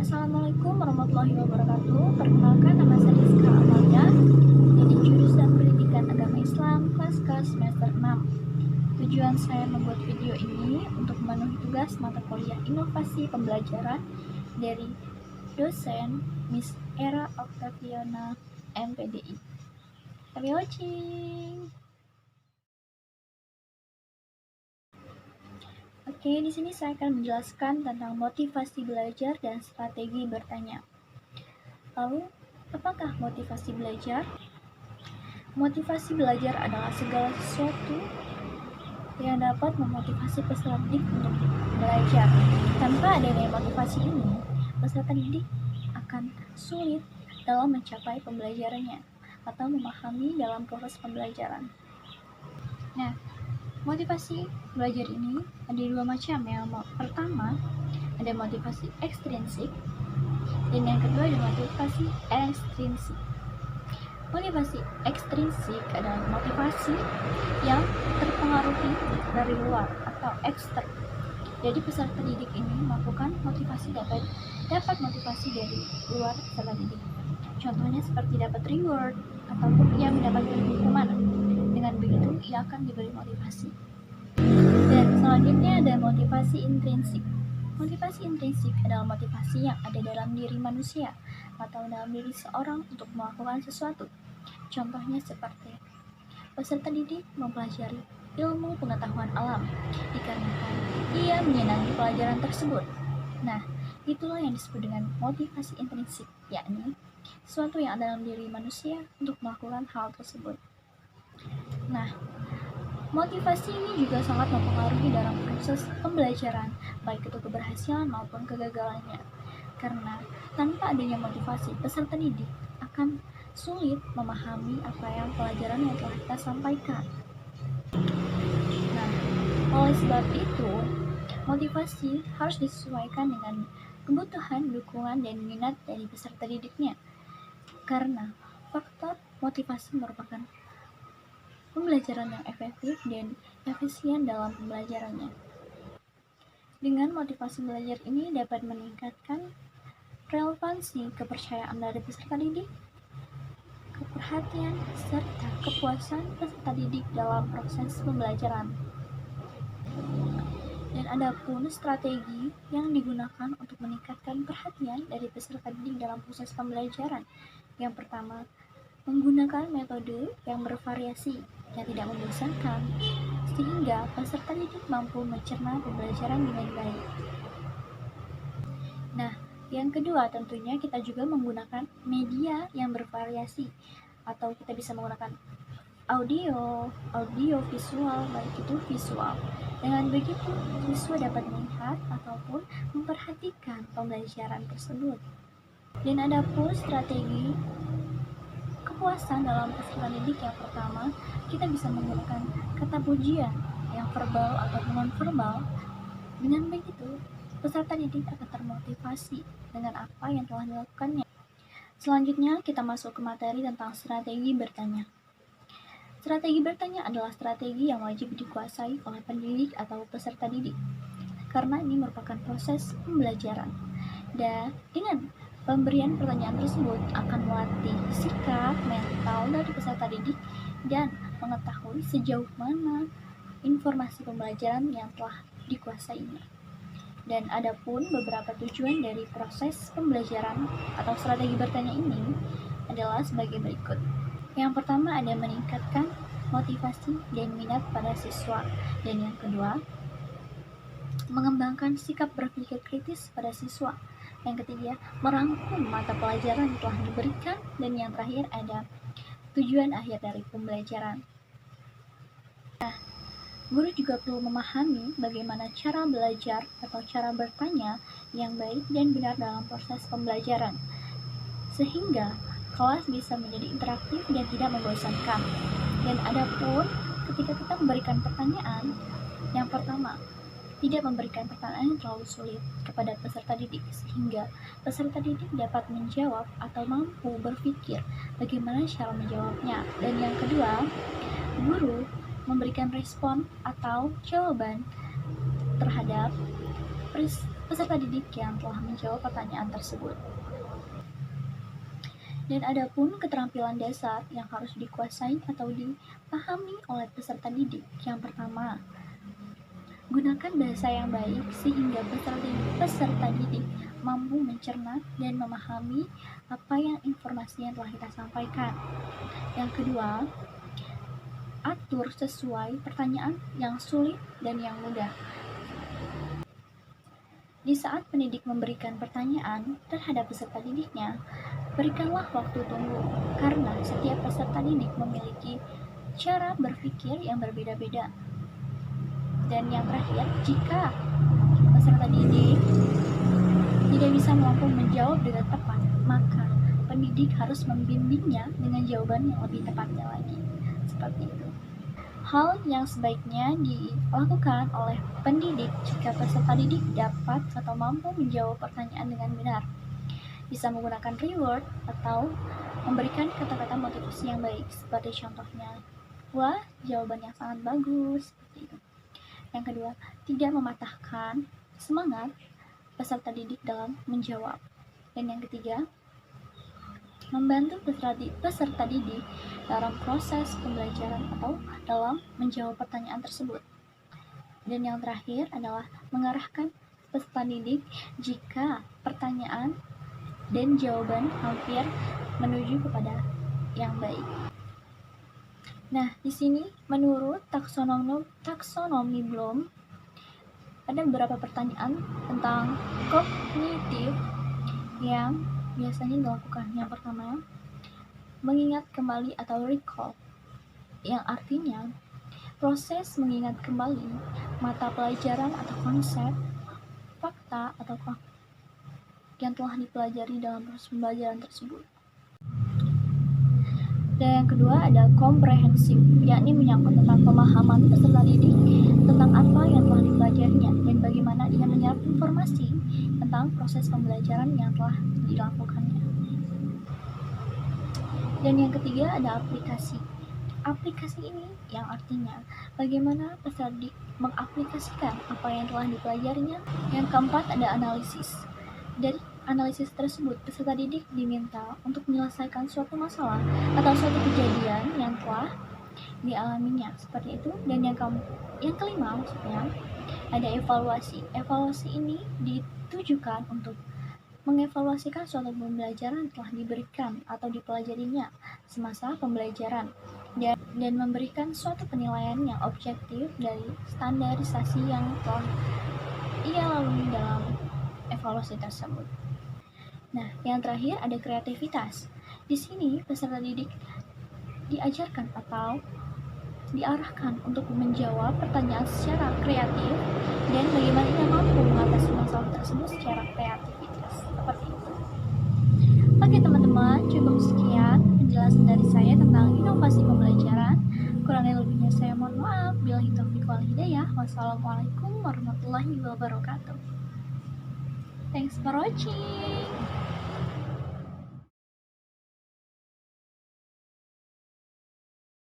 Assalamualaikum warahmatullahi wabarakatuh. Perkenalkan, nama saya Rizka Amalia dari jurusan Pendidikan Agama Islam kelas K semester 6. Tujuan saya membuat video ini untuk memenuhi tugas mata kuliah inovasi pembelajaran dari dosen Miss Era Octaviana MPDI. Happy watching. Oke, di sini saya akan menjelaskan tentang motivasi belajar dan strategi bertanya. Lalu, apakah motivasi belajar? Motivasi belajar adalah segala sesuatu yang dapat memotivasi peserta didik untuk belajar. Tanpa adanya motivasi ini, peserta didik akan sulit dalam mencapai pembelajarannya atau memahami dalam proses pembelajaran. Nah, motivasi belajar ini ada dua macam. Yang pertama, ada motivasi ekstrinsik, dan yang kedua ada motivasi ekstrinsik. Motivasi ekstrinsik adalah motivasi yang terpengaruhi dari luar atau ekstern. Jadi peserta didik ini melakukan motivasi dapat motivasi dari luar peserta didik. Contohnya seperti dapat reward ataupun ia mendapatkan hukuman. Dengan begitu ia akan diberi motivasi. Dan selanjutnya ada motivasi intrinsik. Motivasi intrinsik adalah motivasi yang ada dalam diri manusia atau dalam diri seorang untuk melakukan sesuatu. Contohnya seperti peserta didik mempelajari ilmu pengetahuan alam dikarenakan ia menyenangi pelajaran tersebut. Nah, itulah yang disebut dengan motivasi intrinsik, yakni sesuatu yang ada dalam diri manusia untuk melakukan hal tersebut. Nah, motivasi ini juga sangat mempengaruhi dalam proses pembelajaran, baik itu keberhasilan maupun kegagalannya. Karena tanpa adanya motivasi, peserta didik akan sulit memahami apa yang pelajaran yang telah kita sampaikan. Nah, oleh sebab itu, motivasi harus disesuaikan dengan kebutuhan, dukungan, dan minat dari peserta didiknya. Karena faktor motivasi merupakan pembelajaran yang efektif dan efisien dalam pembelajarannya. Dengan motivasi belajar ini dapat meningkatkan relevansi kepercayaan dari peserta didik, keperhatian, serta kepuasan peserta didik dalam proses pembelajaran. Dan ada pun strategi yang digunakan untuk meningkatkan perhatian dari peserta didik dalam proses pembelajaran. Yang pertama, menggunakan metode yang bervariasi yang tidak membosankan, sehingga peserta didik mampu mencerna pembelajaran dengan baik. Nah, yang kedua tentunya kita juga menggunakan media yang bervariasi, atau kita bisa menggunakan audio, visual, baik itu visual. Dengan begitu, siswa dapat melihat ataupun memperhatikan pembelajaran tersebut. Dan ada pun strategi kepuasan dalam peserta didik. Yang pertama, kita bisa menggunakan kata pujian yang verbal atau non-verbal. Dengan begitu, peserta didik akan termotivasi dengan apa yang telah dilakukannya. Selanjutnya, kita masuk ke materi tentang strategi bertanya. Strategi bertanya adalah strategi yang wajib dikuasai oleh pendidik atau peserta didik, karena ini merupakan proses pembelajaran. Dan dengan pemberian pertanyaan tersebut akan melatih sikap mental dari peserta didik dan mengetahui sejauh mana informasi pembelajaran yang telah dikuasainya. Dan ada pun beberapa tujuan dari proses pembelajaran atau strategi bertanya ini adalah sebagai berikut. Yang pertama ada meningkatkan motivasi dan minat pada siswa. Dan yang kedua, mengembangkan sikap berpikir kritis pada siswa. Yang ketiga, merangkum mata pelajaran yang telah diberikan. Dan yang terakhir ada tujuan akhir dari pembelajaran. Nah, guru juga perlu memahami bagaimana cara belajar atau cara bertanya yang baik dan benar dalam proses pembelajaran, sehingga kelas bisa menjadi interaktif dan tidak membosankan. Dan ada pun ketika kita memberikan pertanyaan, yang pertama, tidak memberikan pertanyaan yang terlalu sulit kepada peserta didik, sehingga peserta didik dapat menjawab atau mampu berpikir bagaimana cara menjawabnya. Dan yang kedua, guru memberikan respon atau jawaban terhadap peserta didik yang telah menjawab pertanyaan tersebut. Dan adapun keterampilan dasar yang harus dikuasai atau dipahami oleh peserta didik. Yang pertama, gunakan bahasa yang baik sehingga peserta didik mampu mencerna dan memahami apa yang informasi yang telah kita sampaikan. Yang kedua, atur sesuai pertanyaan yang sulit dan yang mudah. Di saat pendidik memberikan pertanyaan terhadap peserta didiknya, berikanlah waktu tunggu, karena setiap peserta didik memiliki cara berpikir yang berbeda-beda. Dan yang terakhir, jika peserta didik tidak bisa mampu menjawab dengan tepat, maka pendidik harus membimbingnya dengan jawaban yang lebih tepatnya lagi. Seperti itu. Hal yang sebaiknya dilakukan oleh pendidik jika peserta didik dapat atau mampu menjawab pertanyaan dengan benar, bisa menggunakan reward atau memberikan kata-kata motivasi yang baik, seperti contohnya, wah, jawaban yang sangat bagus, seperti itu. Yang kedua, tidak mematahkan semangat peserta didik dalam menjawab. Dan yang ketiga, membantu peserta didik dalam proses pembelajaran atau dalam menjawab pertanyaan tersebut. Dan yang terakhir adalah mengarahkan peserta didik jika pertanyaan dan jawaban hampir menuju kepada yang baik. Nah, di sini menurut taksonomi Bloom ada beberapa pertanyaan tentang kognitif yang biasanya dilakukan. Yang pertama, mengingat kembali atau recall, yang artinya proses mengingat kembali mata pelajaran atau konsep, fakta atau yang telah dipelajari dalam proses pembelajaran tersebut. Dan yang kedua ada komprehensif, yakni menyangkut tentang pemahaman peserta didik tentang apa yang telah dipelajarinya dan bagaimana ia menyerap informasi tentang proses pembelajaran yang telah dilakukannya. Dan yang ketiga ada aplikasi. Aplikasi ini yang artinya bagaimana peserta didik mengaplikasikan apa yang telah dipelajarinya. Yang keempat ada analisis. Dari analisis tersebut, peserta didik diminta untuk menyelesaikan suatu masalah atau suatu kejadian yang telah dialaminya, seperti itu. Dan yang kelima maksudnya ada evaluasi. Evaluasi ini ditujukan untuk mengevaluasikan suatu pembelajaran yang telah diberikan atau dipelajarinya semasa pembelajaran dan memberikan suatu penilaian yang objektif dari standarisasi yang telah ia lalui dalam evaluasi tersebut. Nah, yang terakhir ada kreativitas. Di sini peserta didik diajarkan atau diarahkan untuk menjawab pertanyaan secara kreatif dan bagaimana ia mampu mengatasi masalah tersebut secara kreativitas. Seperti itu. Oke teman-teman, cukup sekian penjelasan dari saya tentang inovasi pembelajaran. Kurang lebihnya saya mohon maaf. Billahi taufiq wal hidayah. Wassalamualaikum warahmatullahi wabarakatuh. Thanks for watching.